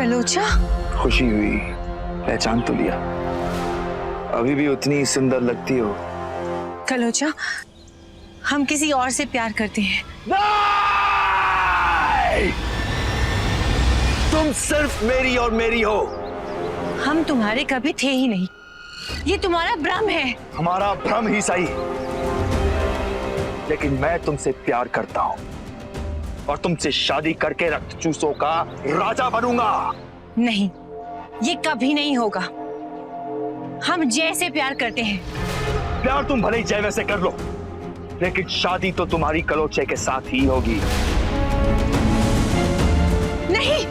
कलोचा, खुशी हुई, पहचान तो लिया। अभी भी उतनी सुंदर लगती हो। कलोचा, हम किसी और से प्यार करते हैं। नहीं! तुम सिर्फ मेरी और मेरी हो। हम तुम्हारे कभी थे ही नहीं, ये तुम्हारा भ्रम है। हमारा भ्रम ही सही, लेकिन मैं तुमसे प्यार करता हूं और तुमसे शादी करके रक्त चूसों का राजा बनूंगा। नहीं, ये कभी नहीं होगा। हम जय से प्यार करते हैं। प्यार तुम भले ही जय वैसे कर लो, लेकिन शादी तो तुम्हारी कलोचे के साथ ही होगी। नहीं,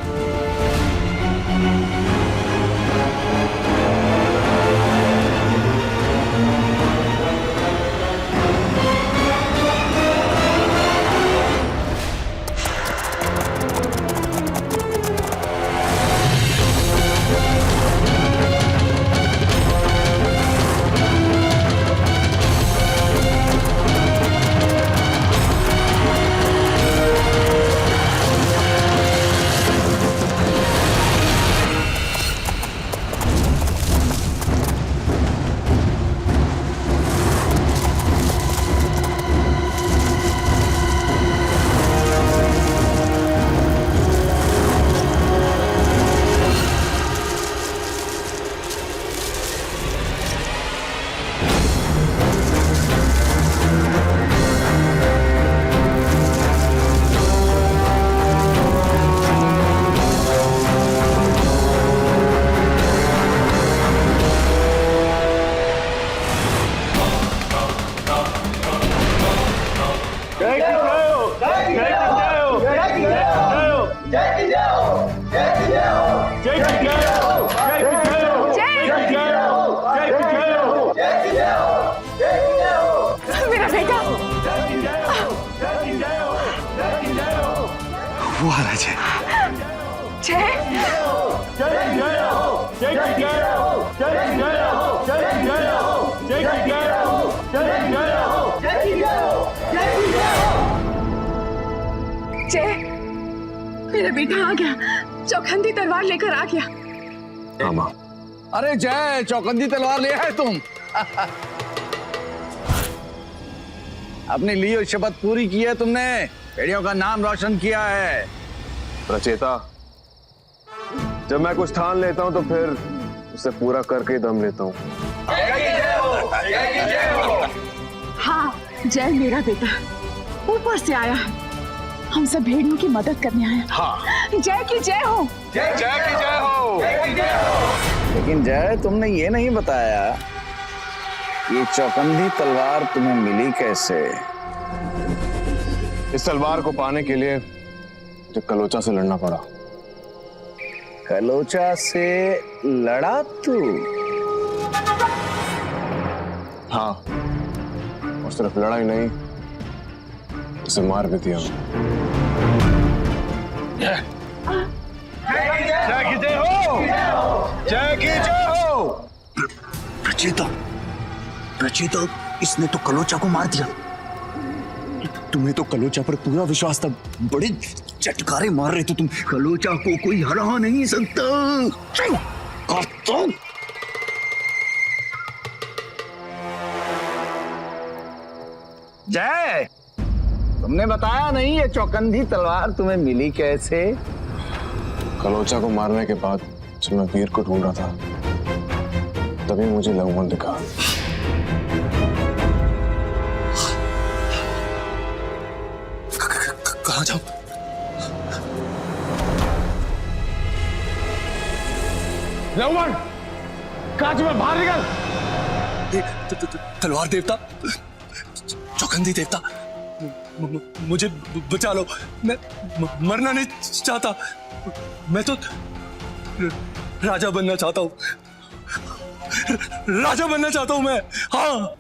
वो आ रहा है। जय, मेरा बेटा आ गया, चौखंदी तलवार लेकर आ गया। हाँ माँ। अरे जय, चौखंदी तलवार ले आए तुम। अपनी ली हुई शपथ पूरी की है तुमने, भेड़ियों का नाम रोशन किया है। रचेता, जब मैं कुछ ठान लेता हूँ तो फिर उसे पूरा करके ही दम लेता हूँ। हाँ, जय मेरा बेटा ऊपर से आया है, हम सब भेड़ियों की मदद करने आए हैं। हाँ। जय की जय हो। जय की जय हो। लेकिन जय, तुमने ये नहीं बताया ये चौखंदी तलवार तुम्हें मिली कैसे? इस तलवार को पाने के लिए मुझे कलोचा से लड़ना पड़ा। कलोचा से लड़ा तू? हाँ, और सिर्फ लड़ा ही नहीं, उसे मार भी दिया। जय की जय हो। जय की जय हो। रचेता, रचेता, इसने तो कलोचा को मार दिया। तुम्हें तो कलोचा पर पूरा विश्वास था, बड़े चटकारे मार रहे थे तुम। कलोचा को कोई हरा नहीं सकता। जय, तुमने बताया नहीं ये चौखंदी तलवार तुम्हें मिली कैसे? कलोचा को मारने के बाद जब मैं वीर को ढूंढ रहा था, तभी मुझे लवमन दिखा। कहाँ जाऊं? लवमन, कांच में बाहर निकल। तलवार देवता, चौखंदी देवता, मुझे बचा लो। मैं मरना नहीं चाहता। मैं तो राजा बनना चाहता हूँ। राजा बनना चाहता हूँ मैं। हाँ।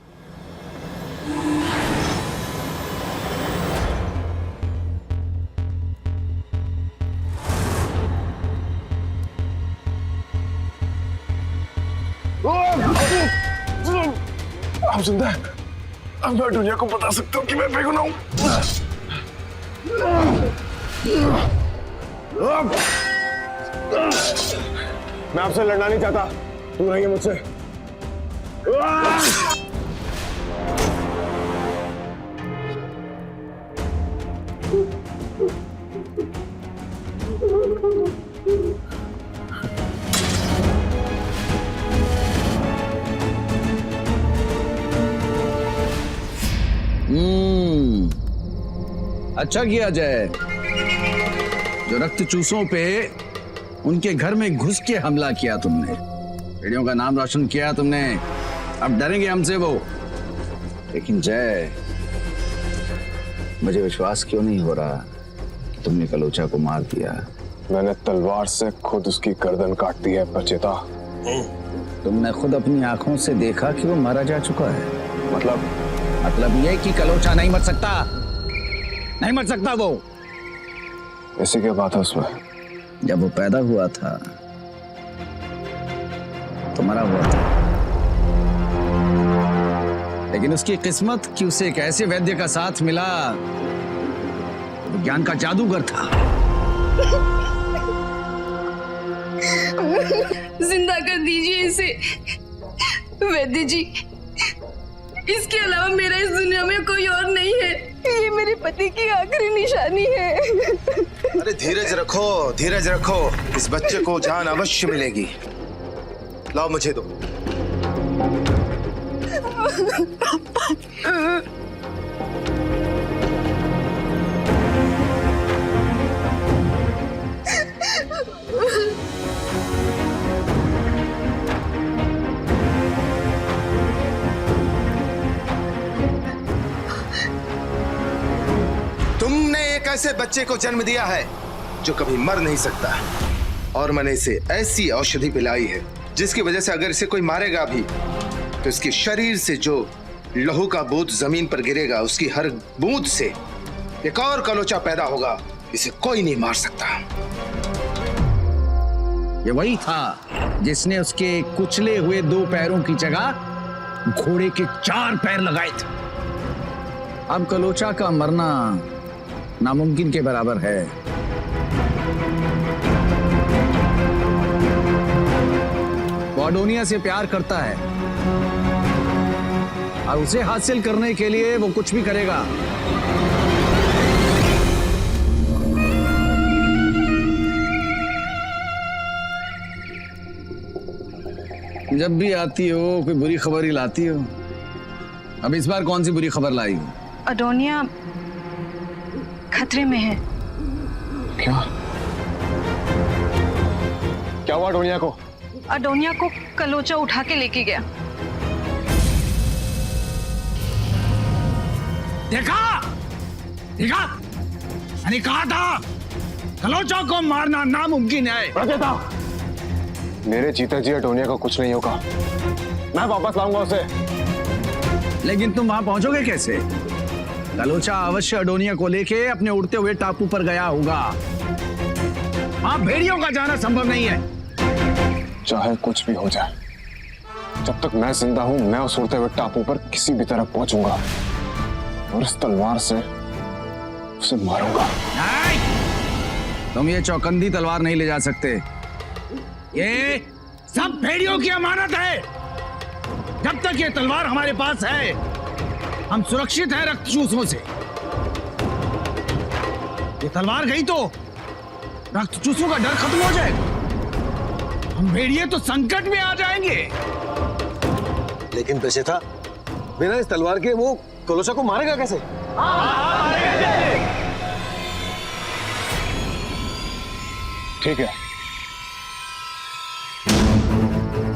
आप जिंदा है? अब मैं दुनिया को बता सकता हूँ कि मैं बेगुनाह हूँ। मैं आपसे लड़ना नहीं चाहता, तू नहीं है मुझसे। अच्छा किया जय, जो रक्त चूसों पे उनके घर में घुस के हमला किया तुमने, भेड़ियों का नाम रोशन किया तुमने। अब डरेंगे हमसे वो? लेकिन जय, मुझे विश्वास क्यों नहीं हो रहा कि तुमने कलोचा को मार दिया। मैंने तलवार से खुद उसकी गर्दन काट दी है प्रचेता। तुमने खुद अपनी आंखों से देखा कि वो मारा जा चुका है। मतलब ये कि कलोचा नहीं मर सकता, नहीं मर सकता वो। ऐसी क्या बात है उसमें? जब वो पैदा हुआ था तो मरा हुआ था, लेकिन उसकी किस्मत कि उसे एक ऐसे वैद्य का साथ मिला, वो ज्ञान का जादूगर था। जिंदा कर दीजिए इसे वैद्य जी, इसके अलावा मेरा इस दुनिया में कोई और नहीं है। ये मेरे पति की आखिरी निशानी है। अरे धीरज रखो, धीरज रखो, इस बच्चे को जान अवश्य मिलेगी। लाओ मुझे दो। तुमने एक ऐसे बच्चे को जन्म दिया है जो कभी मर नहीं सकता, और मैंने इसे ऐसी औषधि पिलाई है जिसकी वजह से अगर इसे कोई मारेगा भी तो इसके शरीर से जो लहू का बूंद जमीन पर गिरेगा, उसकी हर बूंद से एक और कलोचा पैदा होगा। इसे कोई नहीं मार सकता। ये वही था जिसने उसके कुचले हुए 2 पैरों की जगह घोड़े के 4 पैर लगाए थे। अब कलोचा का मरना नामुमकिन के बराबर है। वो अडोनिया से प्यार करता है और उसे हासिल करने के लिए वो कुछ भी करेगा। जब भी आती हो कोई बुरी खबर ही लाती हो। अब इस बार कौन सी बुरी खबर लाई हो? अडोनिया खतरे में है। क्या हुआ अडोनिया को? अडोनिया को कलोचा उठा के लेके गया। देखा देखा, मैंने कहा था कलोचा को मारना नामुमकिन है। प्रचेता, मेरे जीते जी अडोनिया को कुछ नहीं होगा। मैं वापस लाऊंगा उसे। लेकिन तुम वहां पहुंचोगे कैसे? कलोचा अवश्य अडोनिया को लेके अपने उड़ते हुए टापू पर गया होगा। वहां भेड़ियों का जाना संभव नहीं है। चाहे कुछ भी हो जाए, जब तक मैं जिंदा हूं, मैं उस उड़ते हुए टापू पर किसी भी तरह पहुंचूंगा और इस तलवार से उसे मारूंगा। नहीं, तुम ये चौकंदी तलवार नहीं ले जा सकते। ये सब भेड़ियों की अमानत है। जब तक ये तलवार हमारे पास है, हम सुरक्षित हैं रक्त चूसों से। ये तलवार गई तो रक्त चूसों का डर खत्म हो जाएगा। हम भेड़िए तो संकट में आ जाएंगे। लेकिन प्रचेता, बिना इस तलवार के वो कलोचा को मारेगा कैसे? ठीक है,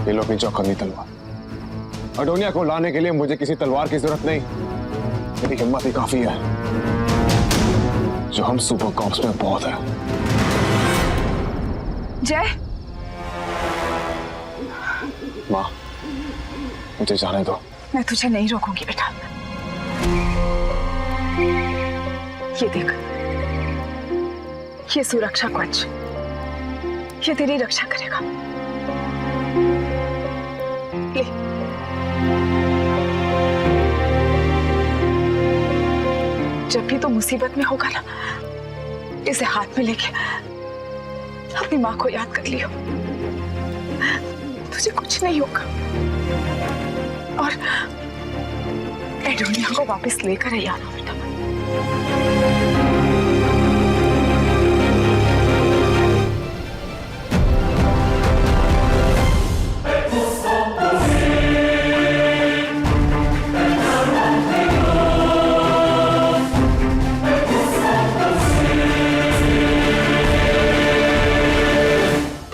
ये लो अपनी चौकंदी तलवार। अडोनिया को लाने के लिए मुझे किसी तलवार की जरूरत नहीं, मेरी हिम्मत ही काफी है जो हम सुपर कॉप्स में बहुत है। जय, माँ, मुझे जाने दो। मैं तुझे नहीं रोकूंगी बेटा। ये देख, ये सुरक्षा कवच, ये तेरी रक्षा करेगा। ले। जब भी तो मुसीबत में होगा ना, इसे हाथ में लेके अपनी माँ को याद कर लियो, तुझे कुछ नहीं होगा। और एडोनिया को वापस लेकर ही आना बेटा।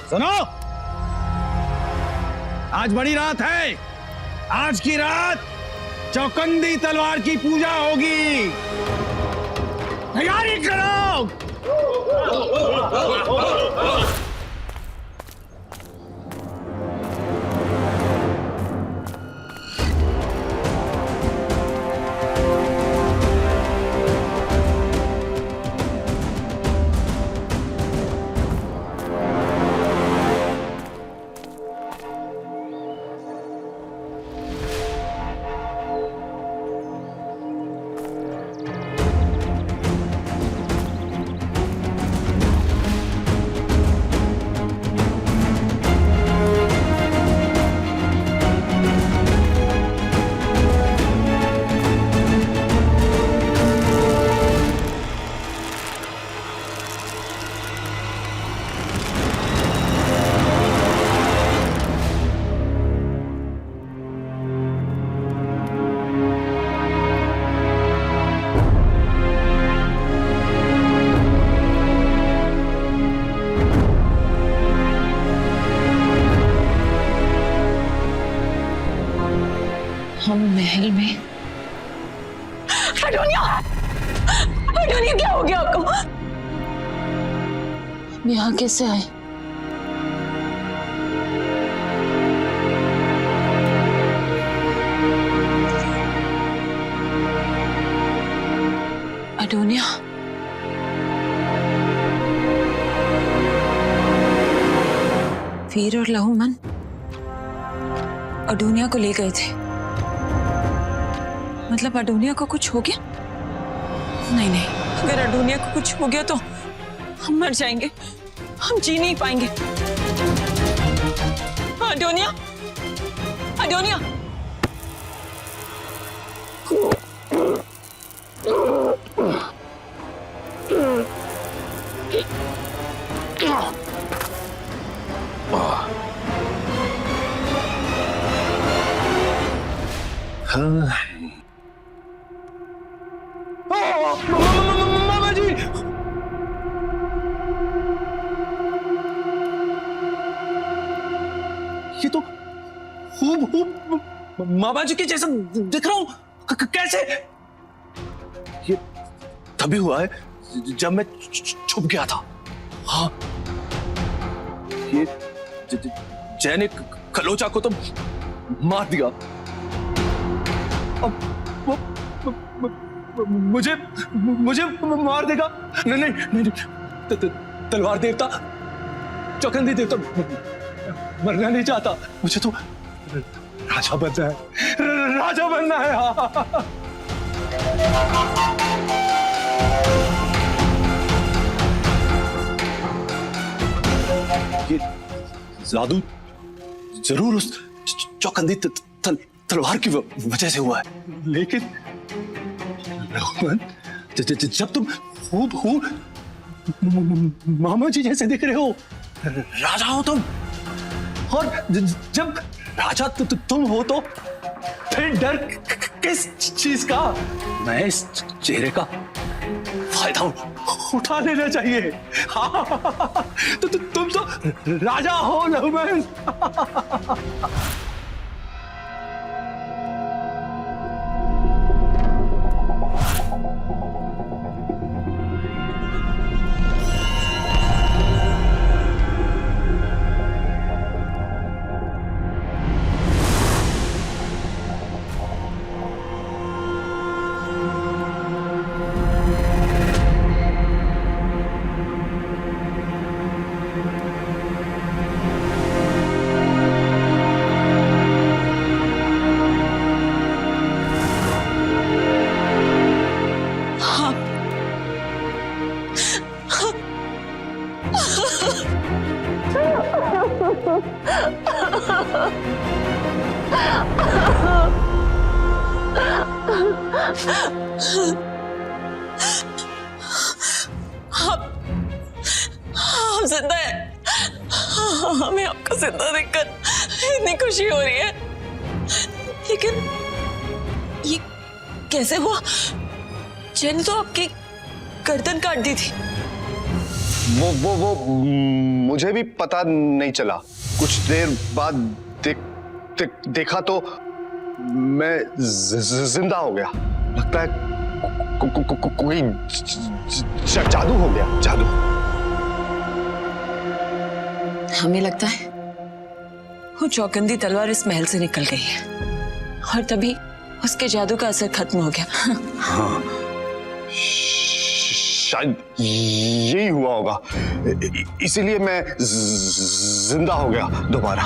सुनो, आज बड़ी रात है। आज की रात चौकंदी तलवार की पूजा होगी। तैयारी करो। हम महल में। एडोनिया, एडोनिया क्या हो गया आपको? यहाँ कैसे आए? एडोनिया, वीर और लहूमन एडोनिया को ले गए थे। मतलब एडोनिया को कुछ हो गया? नहीं नहीं, अगर एडोनिया को कुछ हो गया तो हम मर जाएंगे, हम जी नहीं पाएंगे। एडोनिया, एडोनिया, मामा जी, ये तो मामा जी के जैसा दिख रहा हूं। कैसे? ये तभी हुआ है जब मैं छुप गया था। हाँ, ये जय ने खलोचा को तो मार दिया। अब वो मुझे मार देगा। नहीं नहीं नहीं, तलवार देवता, चौकंदी देवता मरना नहीं चाहता। मुझे तो राजा बनना है, राजा बनना है। ये जादू जरूर उस चौकंदी तलवार की वजह से हुआ है। लेकिन रोहन, जब तुम खूब मामा जी जैसे दिख रहे हो, राजा हो तुम, और जब राजा तुम हो तो फिर डर किस चीज का? मैं इस चेहरे का फायदा उठा लेना चाहिए। हाँ, तो तुम तो राजा हो लहूमन। आप जिंदा है। हमें आपको जिंदा देखकर इतनी खुशी हो रही है, लेकिन ये कैसे हुआ? जैन तो आपकी गर्दन काट दी थी। वो मुझे भी पता नहीं चला। कुछ देर बाद देखा तो मैं जिंदा हो गया। लगता है कोई जादू हो गया, जादू। हमें लगता है वो चौकंदी तलवार इस महल से निकल गई है और तभी उसके जादू का असर खत्म हो गया। हाँ, शायद यही हुआ होगा, इसीलिए मैं जिंदा हो गया दोबारा।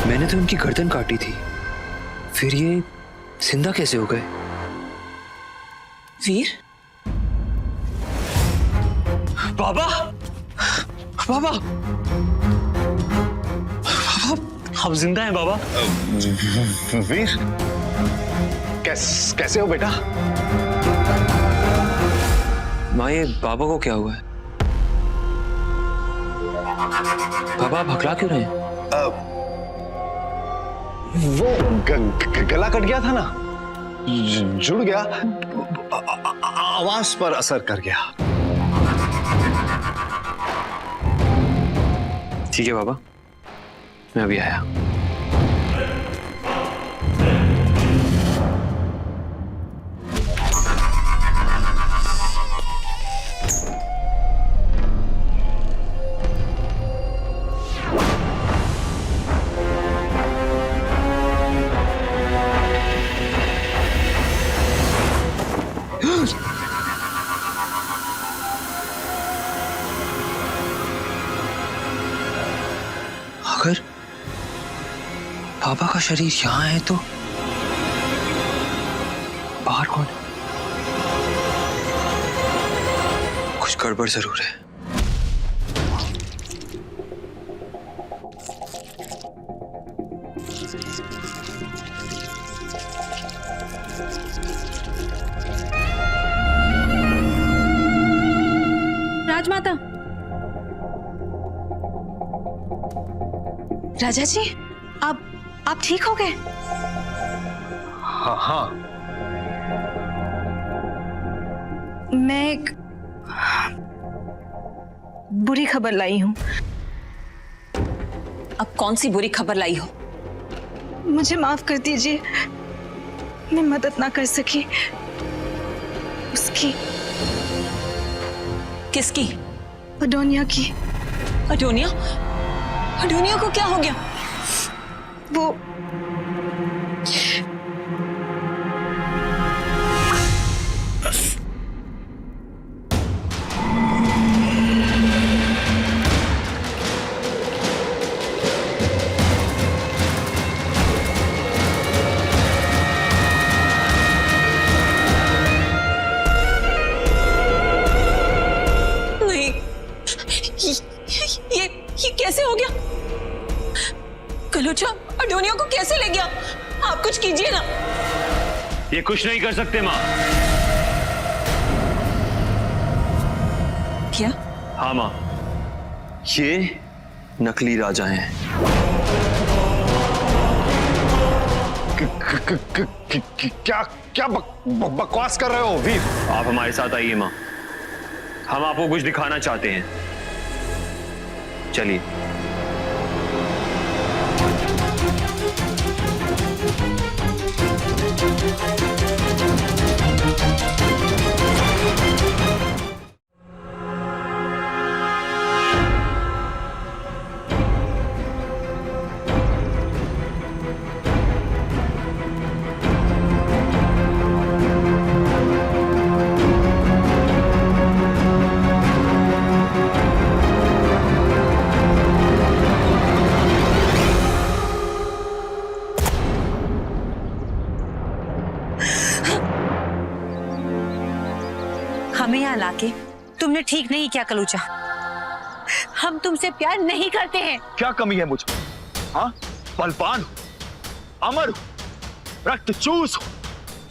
मैंने तो इनकी गर्दन काटी थी, फिर ये जिंदा कैसे हो गए? वीर, बाबा, बाबा, आप जिंदा हैं बाबा? वीर, कैसे हो बेटा? माँ, ये बाबा को क्या हुआ है? बाबा आप हकला क्यों रहे हैं? वो गला कट गया था ना, जुड़ गया, आवाज पर असर कर गया। ठीक है बाबा, मैं अभी आया। अगर बाबा का शरीर यहाँ है तो बाहर कौन है? कुछ गड़बड़ जरूर है। राजमाता, राजा जी, आप ठीक हो गए? हाँ हाँ, मैं एक बुरी खबर लाई हूँ। अब कौन सी बुरी खबर लाई हो? मुझे माफ कर दीजिए, मैं मदद ना कर सकी। उसकी, किसकी? अडोनिया की। अडोनिया? अडोनिया को क्या हो गया? वो नहीं, ये कैसे हो गया? कलोचा अडोनिया को कैसे ले गया? आप कुछ कीजिए ना। ये कुछ नहीं कर सकते माँ। क्या? हाँ माँ, ये नकली राजा हैं। क्या क्या बकवास कर रहे हो वीर? आप हमारे साथ आइए माँ, हम आपको कुछ दिखाना चाहते हैं। चलिए। हमें यहाँ लाके तुमने ठीक नहीं किया कलूचा। हम तुमसे प्यार नहीं करते हैं। क्या कमी है मुझ में? हाँ, बलवान हूं, अमर हूं, रक्तचूस हूं,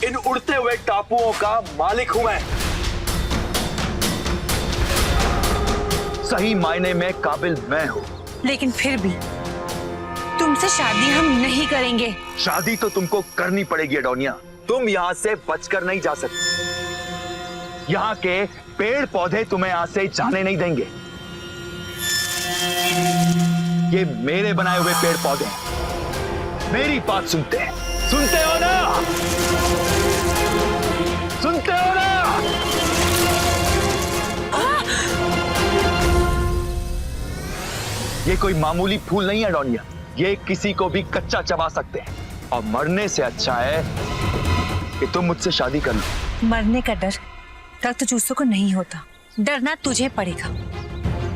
इन उड़ते हुए टापुओं का मालिक हूं मैं। सही मायने में काबिल मैं हूं। लेकिन फिर भी तुमसे शादी हम नहीं करेंगे। शादी तो तुमको करनी पड़ेगी एडोनिया। तुम यहां से बचकर नहीं जा सकती। यहां के पेड़ पौधे तुम्हें यहां से जाने नहीं देंगे। ये मेरे बनाए हुए पेड़ पौधे हैं। मेरी बात सुनते हैं। सुनते हो ना? सुनते हो ना? ये कोई मामूली फूल नहीं है एडोनिया। ये किसी को भी कच्चा चबा सकते हैं और मरने से अच्छा है कि तुम मुझसे शादी कर लो। मरने का डर रक्तचूसों को नहीं होता। डरना तुझे पड़ेगा,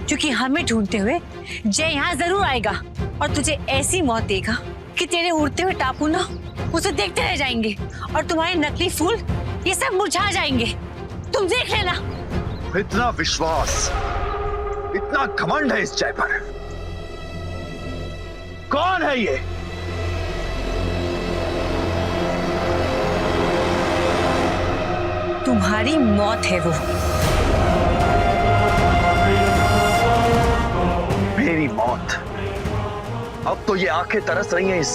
क्योंकि हमें ढूंढते हुए जय यहाँ जरूर आएगा और तुझे ऐसी मौत देगा कि तेरे उड़ते हुए टापू ना उसे देखते रह जाएंगे और तुम्हारे नकली फूल ये सब मुरझा जाएंगे। तुम देख लेना। इतना विश्वास, इतना घमंड है इस जय पर। कौन है ये? तुम्हारी मौत है वो। मेरी मौत? अब तो ये आंखें तरस रही हैं इस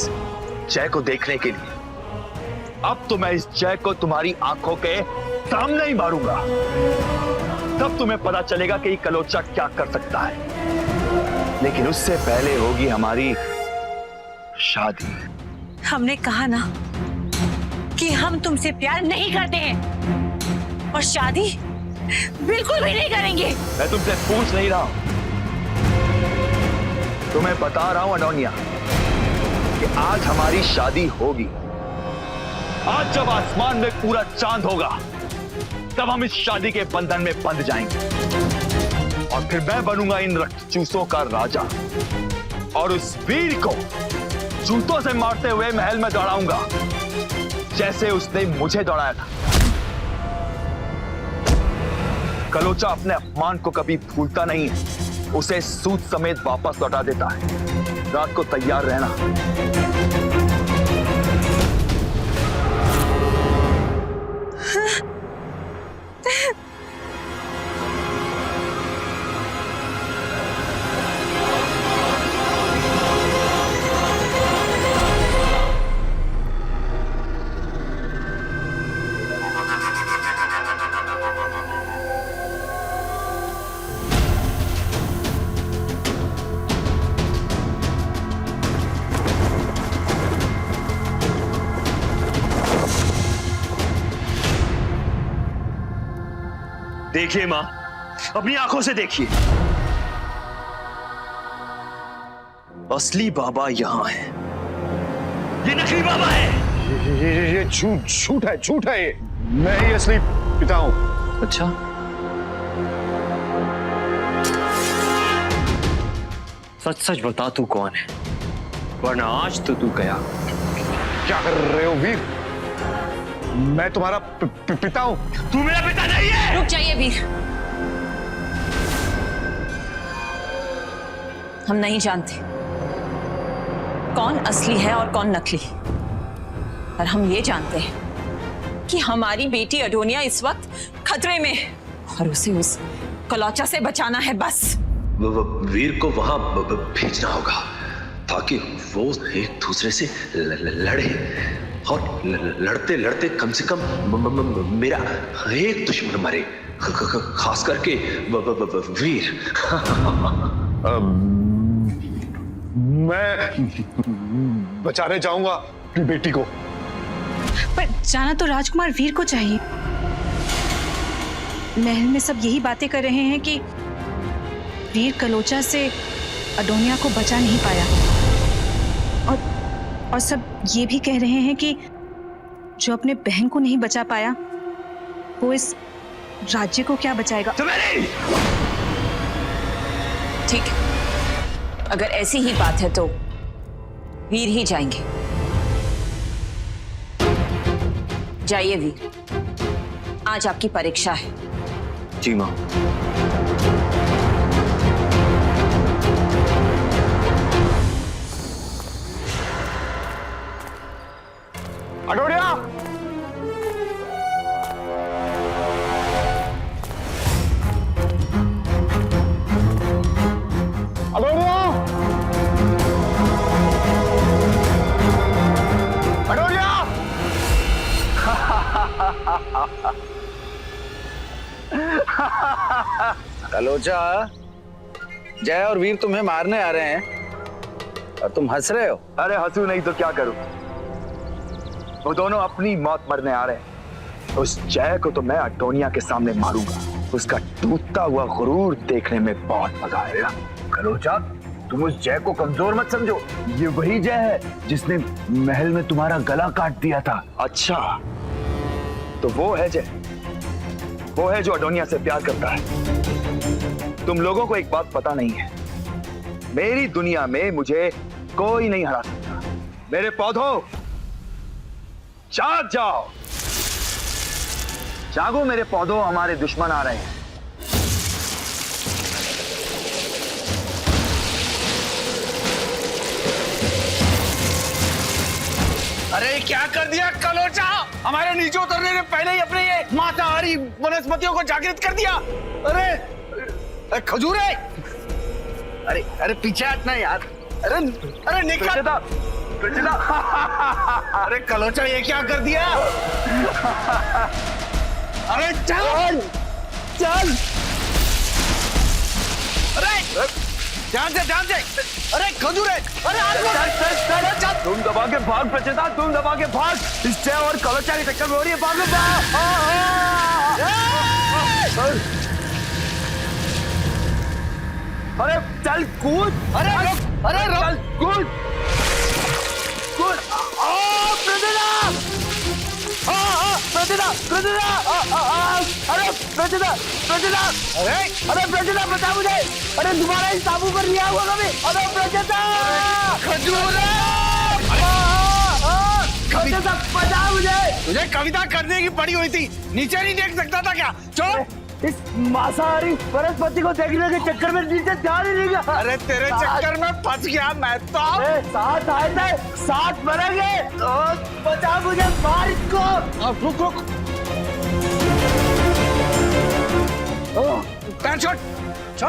जय को देखने के लिए। अब तो मैं इस जय को तुम्हारी आंखों के सामने ही मारूंगा। तब तुम्हें पता चलेगा कि ये कलोचा क्या कर सकता है। लेकिन उससे पहले होगी हमारी शादी। हमने कहा ना कि हम तुमसे प्यार नहीं करते हैं और शादी बिल्कुल भी नहीं करेंगे। मैं तुमसे पूछ नहीं रहा हूं, तुम्हें बता रहा हूं एडोनिया कि आज हमारी शादी होगी। आज जब आसमान में पूरा चांद होगा तब हम इस शादी के बंधन में बंध जाएंगे और फिर मैं बनूंगा इन रक्तचूसों का राजा और उस वीर को जूतों से मारते हुए महल में दौड़ाऊंगा जैसे उसने मुझे दौड़ाया था। कलोचा अपने अपमान को कभी भूलता नहीं है, उसे सूत समेत वापस लौटा देता है। रात को तैयार रहना। देखिए मां, अपनी आंखों से देखिए। असली बाबा यहां है। ये नकली बाबा है। ये झूठ है, झूठ है ये। मैं ही असली पिता हूं। अच्छा, सच सच बता तू कौन है, वरना आज तो तू गया। क्या कर रहे हो वीर? मैं तुम्हारा पिता हूं। तू मेरा पिता नहीं है। रुक जाइए वीर। हम नहीं जानते कौन असली है और कौन नकली, पर हम ये जानते हैं कि हमारी बेटी अडोनिया इस वक्त खतरे में है और उसे उस कलौचा से बचाना है। बस वीर को वहां भेजना होगा ताकि वो एक दूसरे से लड़े और लड़ते लड़ते कम से कम मेरा एक दुश्मन मरे, खास करके वीर। मैं बचाने जाऊंगा अपनी बेटी को। पर जाना तो राजकुमार वीर को चाहिए। महल में सब यही बातें कर रहे हैं कि वीर कलोचा से अडोनिया को बचा नहीं पाया और सब ये भी कह रहे हैं कि जो अपने बहन को नहीं बचा पाया वो इस राज्य को क्या बचाएगा। ठीक है, अगर ऐसी ही बात है तो वीर ही जाएंगे। जाइए वीर, आज आपकी परीक्षा है। जी मां। अडोनिया! अडोनिया! अडोनिया! कलोचा, जय और वीर तुम्हें मारने आ रहे हैं और तुम हंस रहे हो। अरे हंसू नहीं तो क्या करूं? वो दोनों अपनी मौत मरने आ रहे हैं। उस जय को तो मैं अडोनिया के सामने मारूंगा। उसका टूटता हुआ गुरूर देखने में बहुत मजा आएगा। कलोचा, तुम उस जय को कमजोर मत समझो। ये वही जय है जिसने महल में तुम्हारा गला काट दिया था। अच्छा, तो वो है जय, वो है जो अडोनिया से प्यार करता है। तुम लोगों को एक बात पता नहीं है, मेरी दुनिया में मुझे कोई नहीं हरा सकता। मेरे पौधों, जाग जाओ, जागो मेरे पौधों, हमारे दुश्मन आ रहे हैं। अरे क्या कर दिया कलोचा? हमारे नीचे उतरने से पहले ही अपने ये मांसाहारी वनस्पतियों को जागृत कर दिया। अरे खजूर है। अरे अरे पीछे हटना यार। अरे अरे निकल। अरे कलोचा, ये क्या कर दिया? अरे चल चल। अरे ध्यान से। अरे खजूर है। अरे चल, तुम दबा के भाग प्रचेता, तुम दबा के भाग। इस जय और कलोचा की टक्कर में हो रही है। भागो, अरे चल कूद। अरे चल कूद। अरे प्रचेता बता मुझे। अरे दोबारा इस टापू पर लिया हुआ कभी। अरे प्रचेता, प्रचेता बता मुझे। तुझे कविता करने की पड़ी हुई थी, नीचे नहीं देख सकता था क्या? चोर, इस मांसाहारी वनस्पति को देखने के चक्कर में नीचे ध्यान ही नहीं गया। अरे तेरे चक्कर में फंस गया मैं तो। साथ आए थे, साथ मरेंगे। बचा मुझे, मार इसको। रुक। पैर छोड़। चल।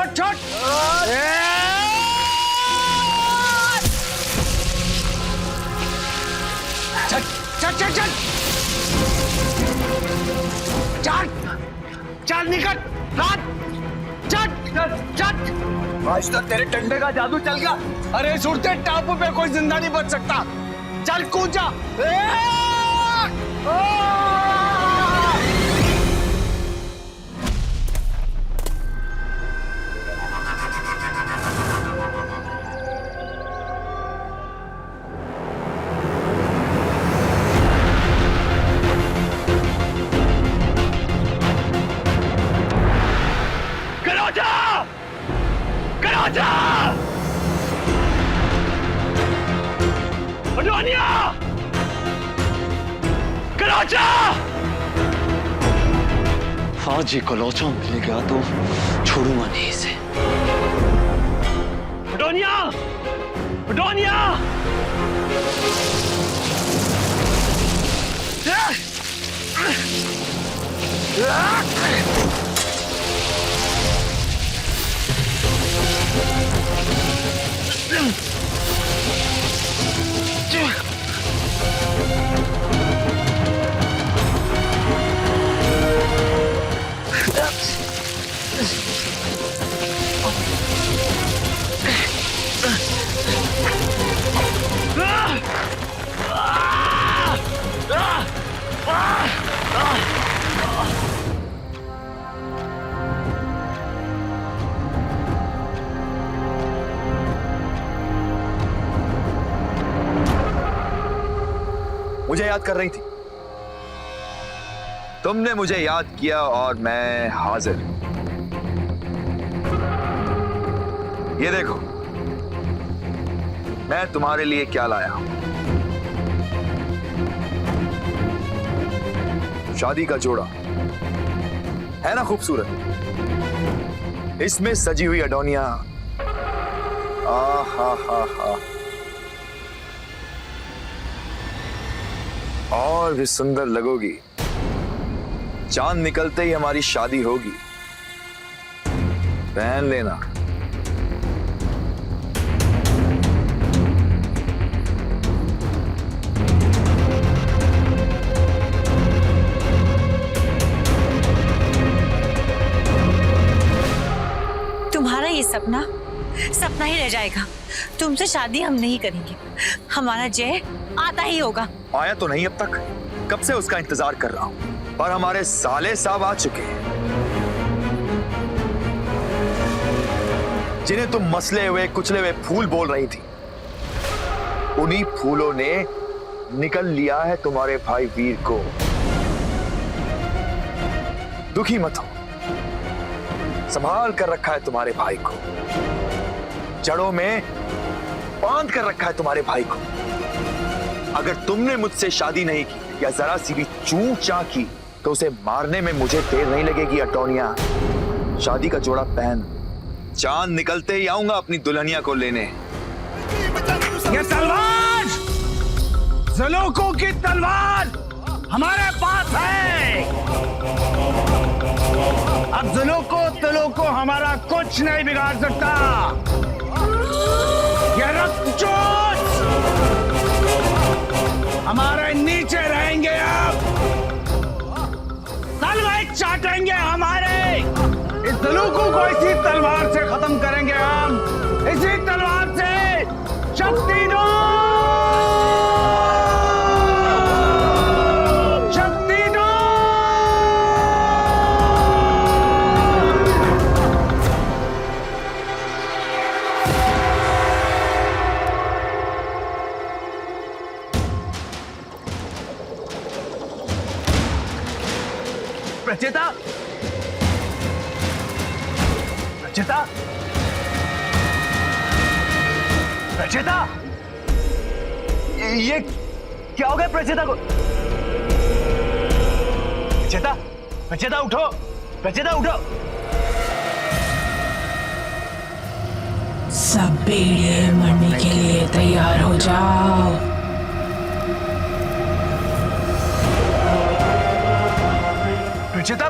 चल निकल। चल। आज तक तेरे डंडे का जादू चल गया। अरे सुरते टापू पे कोई जिंदा नहीं बच सकता। चल कूद जा। आज ये कलोचा मिलेगा तो छोड़ूंगा नहीं इसे। अडोनिया! मुझे याद कर रही थी। तुमने मुझे याद किया और मैं हाजिर। ये देखो, मैं तुम्हारे लिए क्या लाया हूं। शादी का जोड़ा है ना खूबसूरत? इसमें सजी हुई अडोनिया, और भी सुंदर लगोगी। चांद निकलते ही हमारी शादी होगी, पहन लेना। तुम्हारा ये सपना सपना ही रह जाएगा। तुमसे शादी हम नहीं करेंगे। हमारा जय आता ही होगा। आया तो नहीं अब तक, कब से उसका इंतजार कर रहा हूं, पर हमारे साले साहब आ चुके हैं, जिन्हें तुम मसले हुए कुचले हुए फूल बोल रही थी। उन्हीं फूलों ने निकल लिया है तुम्हारे भाई वीर को। दुखी मत हो, संभाल कर रखा है तुम्हारे भाई को, जड़ों में बांध कर रखा है तुम्हारे भाई को। अगर तुमने मुझसे शादी नहीं की या जरा सी भी चूं चा की तो उसे मारने में मुझे देर नहीं लगेगी अटोनिया। शादी का जोड़ा पहन, चांद निकलते ही आऊंगा अपनी दुल्हनिया को लेने। ये तलवार ज़ुलूको की तलवार हमारे पास है। अब ज़ुलूको हमारा कुछ नहीं बिगाड़ सकता। ये रक्तचोट हमारे नीचे रहेंगे। अब तलवार चाटेंगे हमारे। इस ज़ुलूको को इसी तलवार से खत्म करेंगे हम, इसी तलवार से। शक्ति दो, शक्ति दो। प्रचेता, प्रचेता, प्रचेता, ये क्या हो गया प्रचेता को? प्रचेता, प्रचेता उठो, प्रचेता उठो। सब भेड़िए मरने के लिए तैयार हो जाओ। प्रचेता,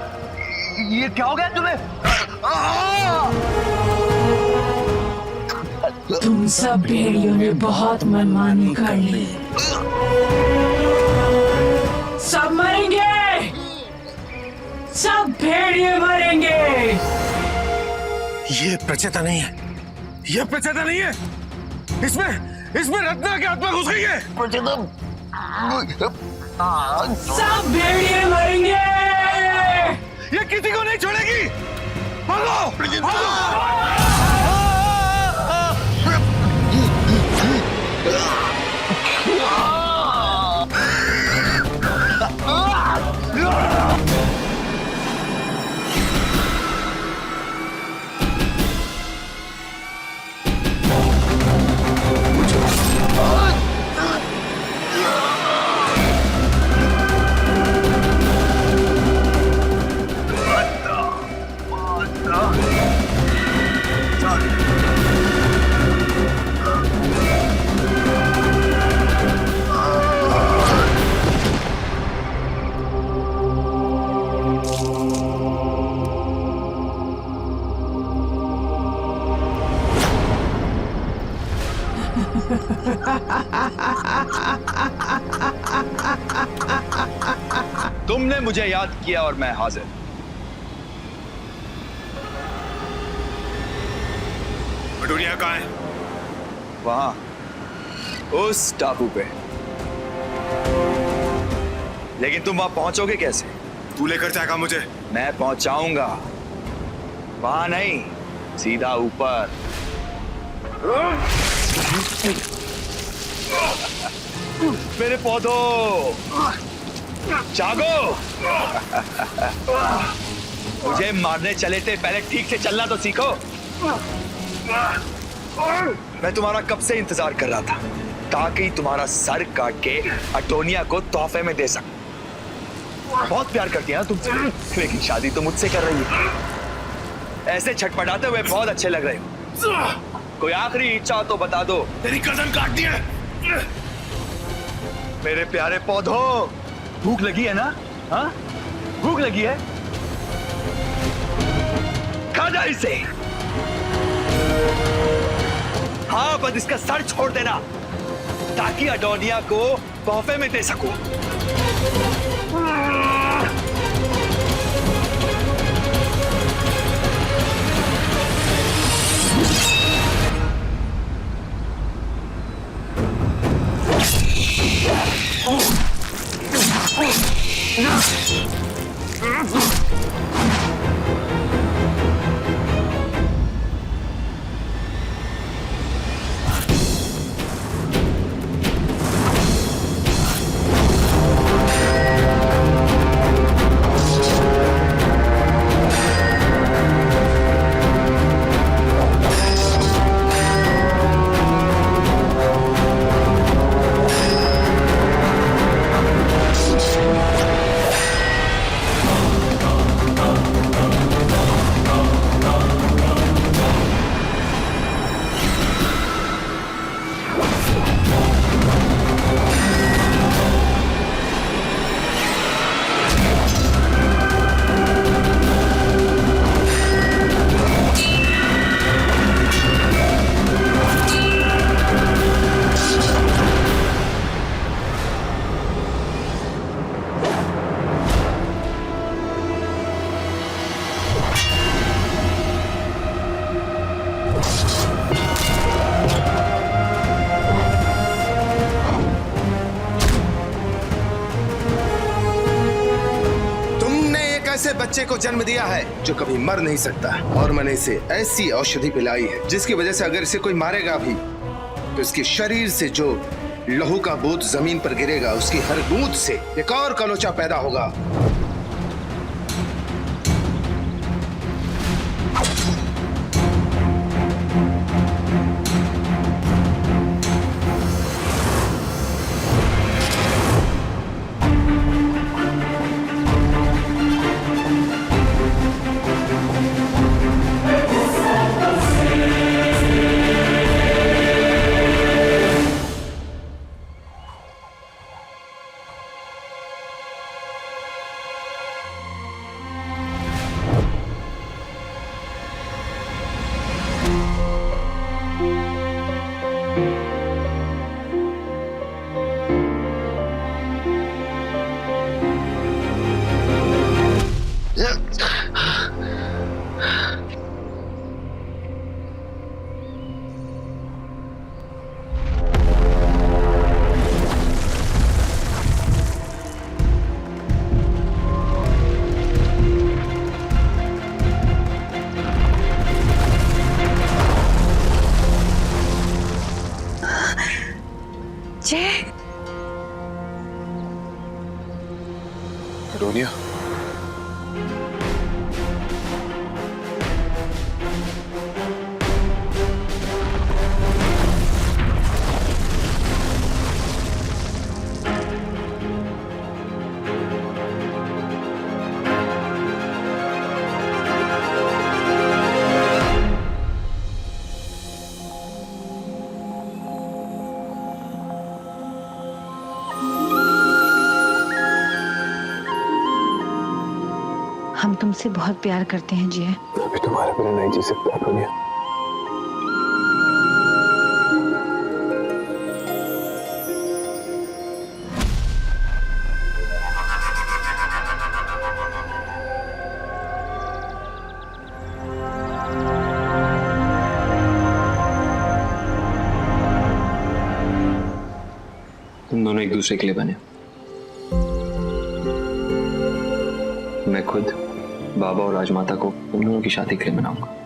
ये क्या हो गया तुम्हें? तुम सब भेड़ियों ने बहुत मनमानी कर ली। सब मरेंगे, सब भेड़िए मरेंगे। ये प्रचेता नहीं है, ये प्रचेता नहीं है। इसमें रत्ना की आत्मा घुस गई है। प्रचेता, सब भेड़िए मरेंगे। ये किसी को नहीं छोड़ेगी। भागो, भागो। तुमने मुझे याद किया और मैं हाजिर। दुनिया कहाँ है? वहां उस टापू पे। लेकिन तुम वहां पहुंचोगे कैसे? तू लेकर जाएगा मुझे? मैं पहुंचाऊंगा, वहां नहीं, सीधा ऊपर। मेरे पौधों, जागो। मुझे मारने चले थे, पहले ठीक से चलना तो सीखो। मैं तुम्हारा कब से इंतजार कर रहा था, ताकि तुम्हारा सर काट के अटोनिया को तोहफे में दे सकूं। बहुत प्यार करती है ना तुमसे, लेकिन शादी तो मुझसे कर रही है। ऐसे छटपटाते हुए बहुत अच्छे लग रहे हो। कोई आखिरी इच्छा तो बता दो। तेरी गर्दन काट दी है। मेरे प्यारे पौधों, भूख लगी है ना? हाँ, भूख लगी है? खा जा इसे। हाँ, बस इसका सर छोड़ देना ताकि अडोनिया को तोहफे में दे सकूं। ऐसे बच्चे को जन्म दिया है जो कभी मर नहीं सकता, और मैंने इसे ऐसी औषधि पिलाई है जिसकी वजह से अगर इसे कोई मारेगा भी तो इसके शरीर से जो लहू का बूंद जमीन पर गिरेगा उसकी हर बूंद से एक और कलोचा पैदा होगा। अडोनिया, हम तुमसे बहुत प्यार करते हैं जय। मैं भी तुम्हारे बिना नहीं जी सकता अडोनिया। तुम दोनों एक दूसरे के लिए बने। मैं खुद बाबा और राजमाता को तुम दोनों की शादी के लिए मनाऊंगा।